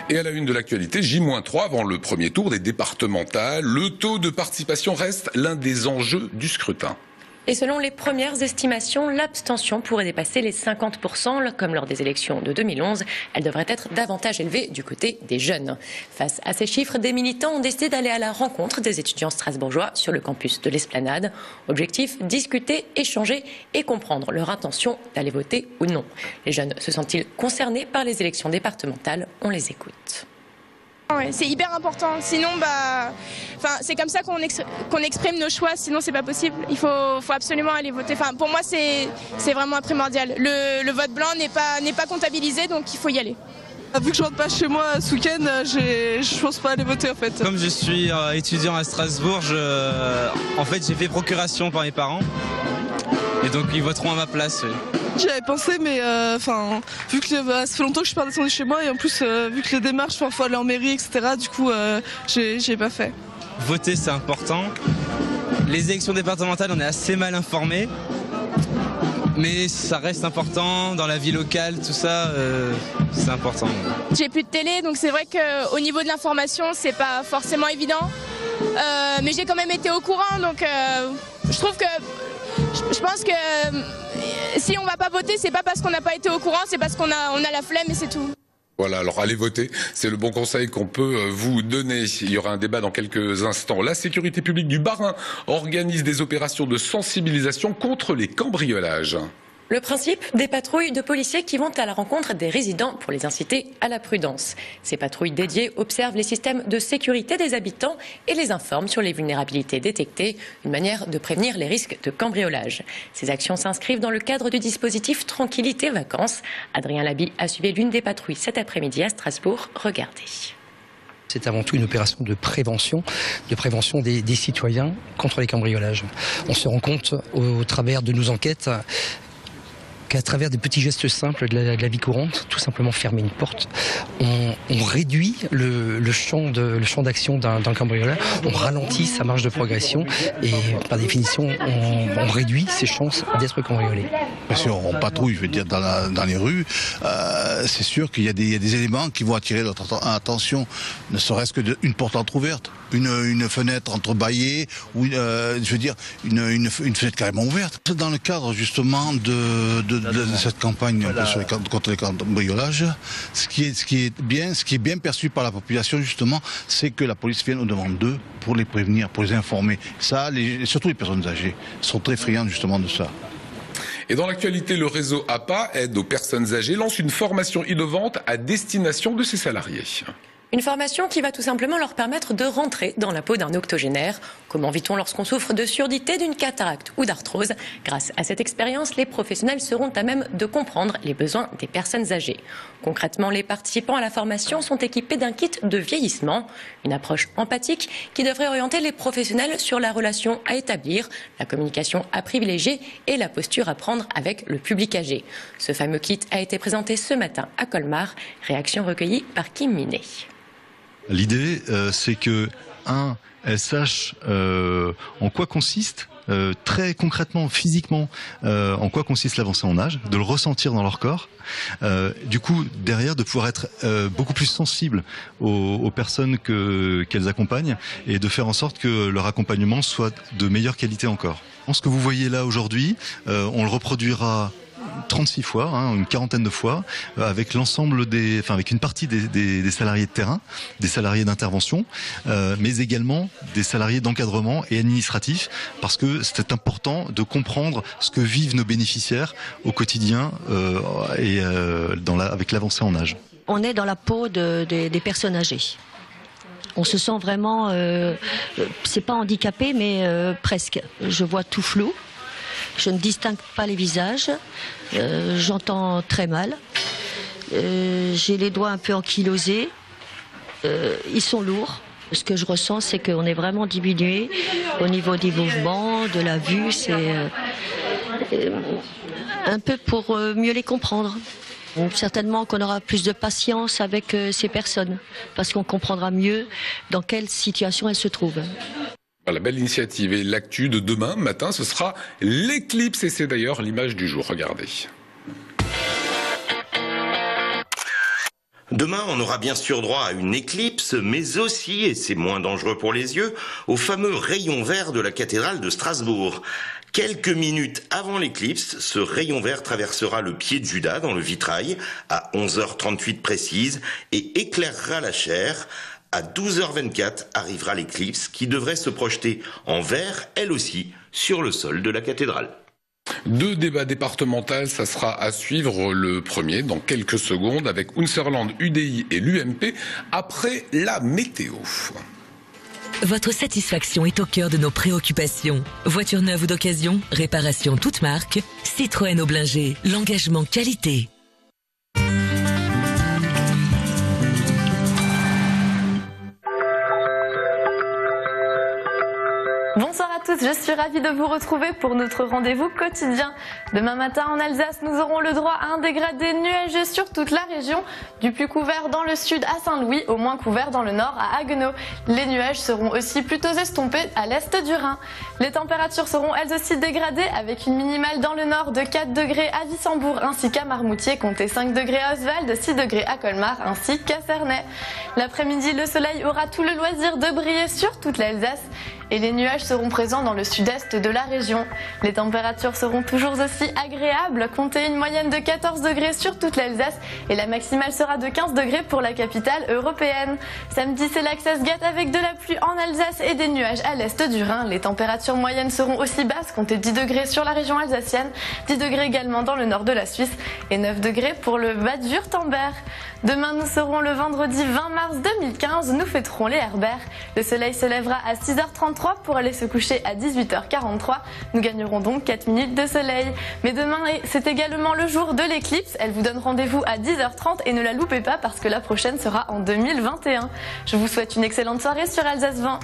Et à la une de l'actualité, J-3 avant le premier tour des départementales, le taux de participation reste l'un des enjeux du scrutin. Et selon les premières estimations, l'abstention pourrait dépasser les 50%, comme lors des élections de 2011. Elle devrait être davantage élevée du côté des jeunes. Face à ces chiffres, des militants ont décidé d'aller à la rencontre des étudiants strasbourgeois sur le campus de l'Esplanade. Objectif, discuter, échanger et comprendre leur intention d'aller voter ou non. Les jeunes se sentent-ils concernés par les élections départementales? On les écoute. Ouais, c'est hyper important, sinon c'est comme ça qu'on exprime nos choix, sinon c'est pas possible. Il faut absolument aller voter. Pour moi c'est vraiment primordial. Le vote blanc n'est pas comptabilisé, donc il faut y aller. Vu que je rentre pas chez moi ce week-end, je pense pas aller voter en fait. Comme je suis étudiant à Strasbourg, en fait j'ai fait procuration par mes parents et donc ils voteront à ma place. Oui. J'y avais pensé, mais vu que ça fait longtemps que je suis pas descendue chez moi et en plus vu que les démarches parfois aller en mairie, etc. Du coup, j'ai pas fait. Voter c'est important. Les élections départementales, on est assez mal informés, mais ça reste important dans la vie locale, tout ça, c'est important. J'ai plus de télé, donc c'est vrai qu'au niveau de l'information, c'est pas forcément évident, mais j'ai quand même été au courant, donc je trouve que je pense que si on va pas voter, c'est pas parce qu'on n'a pas été au courant, c'est parce qu'on a la flemme et c'est tout. Voilà, alors allez voter, c'est le bon conseil qu'on peut vous donner. Il y aura un débat dans quelques instants. La sécurité publique du Bas-Rhin organise des opérations de sensibilisation contre les cambriolages. Le principe des patrouilles de policiers qui vont à la rencontre des résidents pour les inciter à la prudence. Ces patrouilles dédiées observent les systèmes de sécurité des habitants et les informent sur les vulnérabilités détectées, une manière de prévenir les risques de cambriolage. Ces actions s'inscrivent dans le cadre du dispositif Tranquillité Vacances. Adrien Labi a suivi l'une des patrouilles cet après-midi à Strasbourg. Regardez. C'est avant tout une opération de prévention des citoyens contre les cambriolages. On se rend compte au travers de nos enquêtes qu'à travers des petits gestes simples de la vie courante, tout simplement fermer une porte, on réduit le champ d'action d'un cambrioleur, on ralentit sa marge de progression et par définition on réduit ses chances d'être cambriolé. Bien sûr, on patrouille, je veux dire, dans les rues, c'est sûr qu'il y a des éléments qui vont attirer notre attention, ne serait-ce qu'une porte entrouverte, une fenêtre entrebâillée ou une fenêtre carrément ouverte. Dans le cadre justement de cette campagne contre les cambriolages, ce qui est bien perçu par la population justement, c'est que la police vient au-devant d'eux pour les prévenir, pour les informer. Ça, surtout les personnes âgées sont très friandes justement de ça. Et dans l'actualité, le réseau APA, aide aux personnes âgées, lance une formation innovante à destination de ses salariés. Une formation qui va tout simplement leur permettre de rentrer dans la peau d'un octogénaire. Comment vit-on lorsqu'on souffre de surdité, d'une cataracte ou d'arthrose? Grâce à cette expérience, les professionnels seront à même de comprendre les besoins des personnes âgées. Concrètement, les participants à la formation sont équipés d'un kit de vieillissement, une approche empathique qui devrait orienter les professionnels sur la relation à établir, la communication à privilégier et la posture à prendre avec le public âgé. Ce fameux kit a été présenté ce matin à Colmar. Réaction recueillie par Kim Minet. L'idée, c'est que, elles sachent en quoi consiste, très concrètement, physiquement, en quoi consiste l'avancée en âge, de le ressentir dans leur corps. Du coup, derrière, de pouvoir être beaucoup plus sensible aux personnes qu'elles accompagnent et de faire en sorte que leur accompagnement soit de meilleure qualité encore. Ce que vous voyez là aujourd'hui, on le reproduira 36 fois, une quarantaine de fois, avec l'ensemble avec une partie des salariés de terrain, des salariés d'intervention, mais également des salariés d'encadrement et administratif, parce que c'est important de comprendre ce que vivent nos bénéficiaires au quotidien avec l'avancée en âge. On est dans la peau des personnes âgées. On se sent vraiment, c'est pas handicapé, mais presque. Je vois tout flou. Je ne distingue pas les visages, j'entends très mal, j'ai les doigts un peu ankylosés, ils sont lourds. Ce que je ressens, c'est qu'on est vraiment diminué au niveau des mouvements, de la vue, c'est un peu pour mieux les comprendre. Certainement qu'on aura plus de patience avec ces personnes, parce qu'on comprendra mieux dans quelle situation elles se trouvent. La belle initiative et l'actu de demain matin, ce sera l'éclipse et c'est d'ailleurs l'image du jour. Regardez. Demain, on aura bien sûr droit à une éclipse, mais aussi, et c'est moins dangereux pour les yeux, au fameux rayon vert de la cathédrale de Strasbourg. Quelques minutes avant l'éclipse, ce rayon vert traversera le pied de Judas dans le vitrail à 11h38 précise et éclairera la chair. À 12h24 arrivera l'éclipse qui devrait se projeter en vert, elle aussi, sur le sol de la cathédrale. 2 débats départementaux, ça sera à suivre. Le premier dans quelques secondes avec Unserland, UDI et l'UMP après la météo. Votre satisfaction est au cœur de nos préoccupations. Voiture neuve ou d'occasion, réparation toute marque, Citroën Aublinger, l'engagement qualité. Bonsoir à tous, je suis ravie de vous retrouver pour notre rendez-vous quotidien. Demain matin en Alsace, nous aurons le droit à un dégradé nuageux sur toute la région, du plus couvert dans le sud à Saint-Louis au moins couvert dans le nord à Haguenau. Les nuages seront aussi plutôt estompés à l'est du Rhin. Les températures seront elles aussi dégradées avec une minimale dans le nord de 4 degrés à Wissembourg ainsi qu'à Marmoutier, comptez 5 degrés à Oswald, 6 degrés à Colmar ainsi qu'à Cernay. L'après-midi, le soleil aura tout le loisir de briller sur toute l'Alsace et les nuages seront présents dans le sud-est de la région. Les températures seront toujours aussi agréables, comptez une moyenne de 14 degrés sur toute l'Alsace et la maximale sera de 15 degrés pour la capitale européenne. Samedi, c'est là que ça se gâte avec de la pluie en Alsace et des nuages à l'est du Rhin. Les températures moyennes seront aussi basses, comptez 10 degrés sur la région alsacienne, 10 degrés également dans le nord de la Suisse et 9 degrés pour le Bade-Wurtemberg. Demain, nous serons le vendredi 20 mars 2015, nous fêterons les Herbert. Le soleil se lèvera à 6h33 pour aller se coucher à 18h43. Nous gagnerons donc 4 minutes de soleil. Mais demain, c'est également le jour de l'éclipse. Elle vous donne rendez-vous à 10h30 et ne la loupez pas parce que la prochaine sera en 2021. Je vous souhaite une excellente soirée sur Alsace 20.